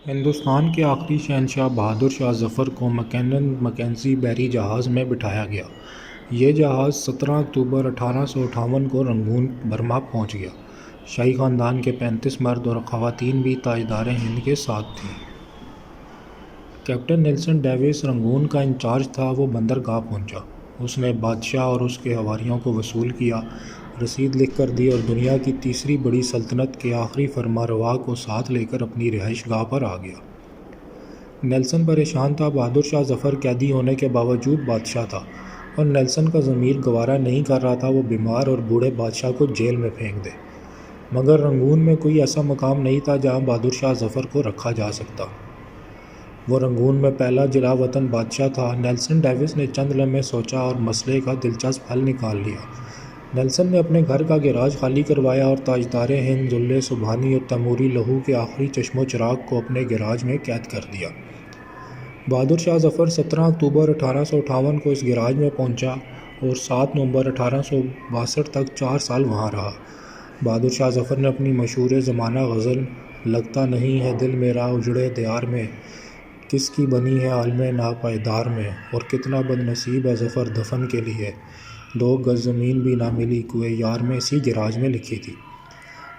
ہندوستان کے آخری شہنشاہ بہادر شاہ ظفر کو مکینزی بحری جہاز میں بٹھایا گیا۔ یہ جہاز 17 اکتوبر 1858 کو رنگون، برما پہنچ گیا۔ شاہی خاندان کے 35 مرد اور خواتین بھی تاجدار ہند کے ساتھ تھیں۔ کیپٹن نیلسن ڈیوس رنگون کا انچارج تھا۔ وہ بندرگاہ پہنچا۔ اس نے بادشاہ اور اس کے حواریوں کو وصول کیا، رسید لکھ کر دی اور دنیا کی تیسری بڑی سلطنت کے آخری فرمانروا کو ساتھ لے کر اپنی رہائش گاہ پر آ گیا۔ نیلسن پریشان تھا۔ بہادر شاہ ظفر قیدی ہونے کے باوجود بادشاہ تھا اور نیلسن کا ضمیر گوارا نہیں کر رہا تھا وہ بیمار اور بوڑھے بادشاہ کو جیل میں پھینک دے، مگر رنگون میں کوئی ایسا مقام نہیں تھا جہاں بہادر شاہ ظفر کو رکھا جا سکتا۔ وہ رنگون میں پہلا جلا وطن بادشاہ تھا۔ نیلسن ڈیوس نے چند لمحے سوچا اور مسئلے کا دلچسپ حل نکال لیا۔ نیلسن نے اپنے گھر کا گیراج خالی کروایا اور تاجدار ہند دولِ سبحانی اور تیموری لہو کے آخری چشم و چراغ کو اپنے گیراج میں قید کر دیا۔ بہادر شاہ ظفر 17 اکتوبر 1858 کو اس گیراج میں پہنچا اور 7 نومبر 1862 تک 4 سال وہاں رہا۔ بہادر شاہ ظفر نے اپنی مشہور زمانہ غزل "لگتا نہیں ہے دل میرا اجڑے دیار میں، کس کی بنی ہے عالم ناپائیدار میں، اور کتنا بد نصیب ہے ظفر دفن کے لیے، 2 گز زمین بھی نہ ملی کوئے یار میں" اسی گیراج میں لکھی تھی۔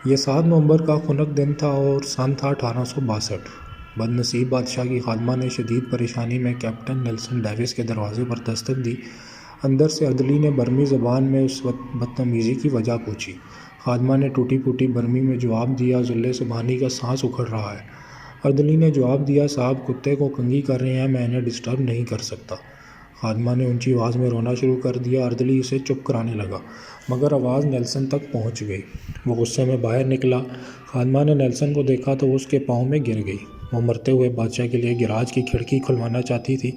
یہ 7 نومبر کا خنک دن تھا اور سن تھا 1862۔ بد نصیب بادشاہ کی خادمہ نے شدید پریشانی میں کیپٹن نیلسن ڈیوس کے دروازے پر دستک دی۔ اندر سے اردلی نے برمی زبان میں اس بدتمیزی کی وجہ پوچھی۔ خادمہ نے ٹوٹی پھوٹی برمی میں جواب دیا، "دولِ سبحانی کا سانس اکھڑ رہا ہے"۔ اردلی نے جواب دیا، "صاحب کتے کو کنگھی کر رہے ہیں، میں انہیں ڈسٹرب نہیں کر سکتا"۔ خادمہ نے اونچی آواز میں رونا شروع کر دیا۔ اردلی اسے چپ کرانے لگا، مگر آواز نیلسن تک پہنچ گئی۔ وہ غصے میں باہر نکلا۔ خادمہ نے نیلسن کو دیکھا تو وہ اس کے پاؤں میں گر گئی۔ وہ مرتے ہوئے بادشاہ کے لیے گیراج کی کھڑکی کھلوانا چاہتی تھی۔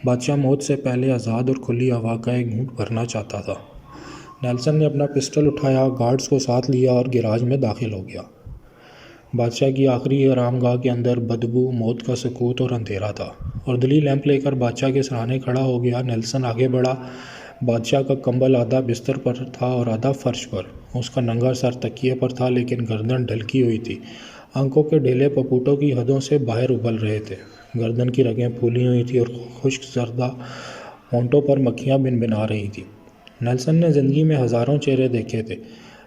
بادشاہ موت سے پہلے آزاد اور کھلی ہوا کا ایک گھونٹ بھرنا چاہتا تھا۔ نیلسن نے اپنا پسٹل اٹھایا، گارڈز کو ساتھ لیا اور گیراج میں داخل ہو گیا۔ بادشاہ کی آخری آرام گاہ کے اندر بدبو، موت کا سکوت اور اندھیرا تھا۔ اردلی لیمپ لے کر بادشاہ کے سرانے کھڑا ہو گیا۔ نیلسن آگے بڑھا۔ بادشاہ کا کمبل آدھا بستر پر تھا اور آدھا فرش پر۔ اس کا ننگا سر تکیے پر تھا لیکن گردن ڈھلکی ہوئی تھی۔ آنکھوں کے ڈھیلے پپوٹوں کی حدوں سے باہر ابل رہے تھے۔ گردن کی رگیں پھولی ہوئی تھیں اور خشک زردہ ہونٹوں پر مکھیاں بنبنا رہی تھیں۔ نیلسن نے زندگی میں ہزاروں چہرے دیکھے تھے،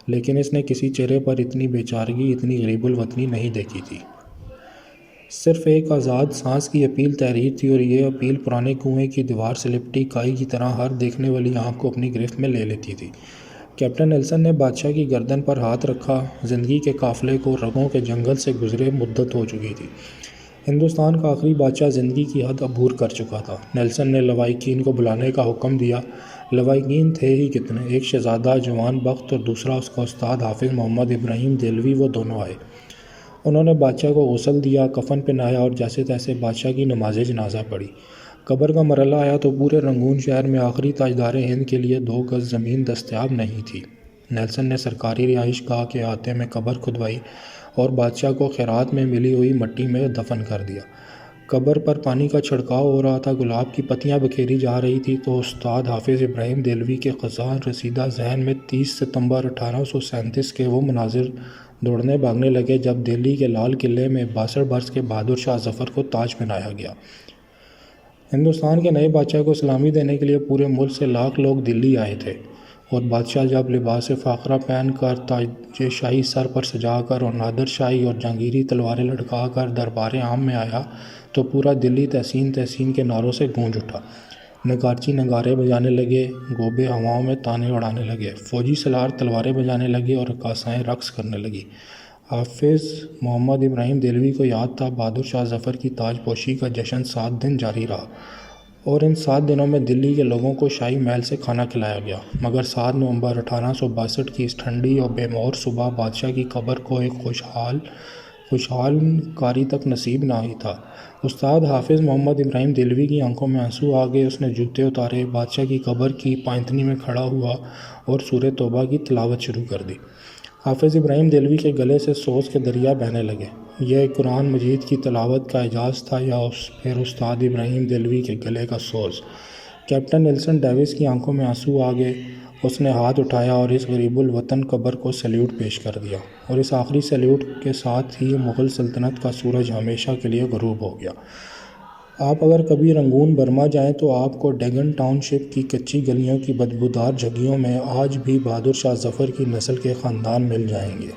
لیکن اس نے کسی چہرے پر اتنی بے چارگی، اتنی غریب الوطنی نہیں دیکھی تھی۔ صرف ایک آزاد سانس کی اپیل تحریر تھی اور یہ اپیل پرانے کنویں کی دیوار سے لپٹی کائی کی طرح ہر دیکھنے والی آنکھ کو اپنی گرفت میں لے لیتی تھی۔ کیپٹن نیلسن نے بادشاہ کی گردن پر ہاتھ رکھا۔ زندگی کے قافلے کو رگوں کے جنگل سے گزرے مدت ہو چکی تھی۔ ہندوستان کا آخری بادشاہ زندگی کی حد عبور کر چکا تھا۔ نیلسن نے لوائقین کو بلانے کا حکم دیا۔ لوائقین تھے ہی کتنے، ایک شہزادہ جوان بخت اور دوسرا اس کا استاد حافظ محمد ابراہیم دہلوی۔ وہ دونوں آئے۔ انہوں نے بادشاہ کو غسل دیا، کفن پہنایا اور جیسے تیسے بادشاہ کی نماز جنازہ پڑھی۔ قبر کا مرحلہ آیا تو پورے رنگون شہر میں آخری تاجدار ہند کے لیے 2 گز زمین دستیاب نہیں تھی۔ نیلسن نے سرکاری رہائش گاہ کے احاطے میں قبر کھدوائی اور بادشاہ کو خیرات میں ملی ہوئی مٹی میں دفن کر دیا۔ قبر پر پانی کا چھڑکاؤ ہو رہا تھا، گلاب کی پتیاں بکھیری جا رہی تھیں تو استاد حافظ ابراہیم دہلوی کے خزاں رسیدہ ذہن میں 30 ستمبر 1837 کے وہ مناظر دوڑنے بھاگنے لگے جب دہلی کے لال قلعے میں 62 برس کے بہادر شاہ ظفر کو تاج پہنایا گیا۔ ہندوستان کے نئے بادشاہ کو سلامی دینے کے لیے پورے ملک سے لاکھ لوگ دلی آئے تھے اور بادشاہ جب لباس فاقرہ پہن کر، تاج شاہی سر پر سجا کر اور نادر شاہی اور جہانگیری تلواریں لٹکا کر دربار عام میں آیا تو پورا دلی تحسین تحسین کے نعروں سے گونج اٹھا۔ نگارچی نگارے بجانے لگے، گوبے ہواؤں میں تانے اڑانے لگے، فوجی سالار تلواریں بجانے لگے اور رقاصائیں رقص کرنے لگیں۔ حافظ محمد ابراہیم دہلوی کو یاد تھا، بہادر شاہ ظفر کی تاج پوشی کا جشن 7 دن جاری رہا اور ان 7 دنوں میں دلی کے لوگوں کو شاہی محل سے کھانا کھلایا گیا، مگر 7 نومبر 1862 کی اس ٹھنڈی اور بے مہر صبح بادشاہ کی قبر کو ایک خوشحال کاری تک نصیب نہ ہی تھا۔ استاد حافظ محمد ابراہیم دہلوی کی آنکھوں میں آنسو آ گئے۔ اس نے جوتے اتارے، بادشاہ کی قبر کی پائنتنی میں کھڑا ہوا اور سورہ توبہ کی تلاوت شروع کر دی۔ حافظ ابراہیم دہلوی کے گلے سے سوز کے دریا بہنے لگے۔ یہ قرآن مجید کی تلاوت کا اعجاز تھا یا پھر استاد ابراہیم دہلوی کے گلے کا سوز؟ کیپٹن نیلسن ڈیوس کی آنکھوں میں آنسو آ گئے۔ اس نے ہاتھ اٹھایا اور اس غریب الوطن قبر کو سلیوٹ پیش کر دیا، اور اس آخری سلیوٹ کے ساتھ ہی مغل سلطنت کا سورج ہمیشہ کے لیے غروب ہو گیا۔ آپ اگر کبھی رنگون برما جائیں تو آپ کو ڈیگن ٹاؤن شپ کی کچی گلیوں کی بدبودار جھگیوں میں آج بھی بہادر شاہ ظفر کی نسل کے خاندان مل جائیں گے۔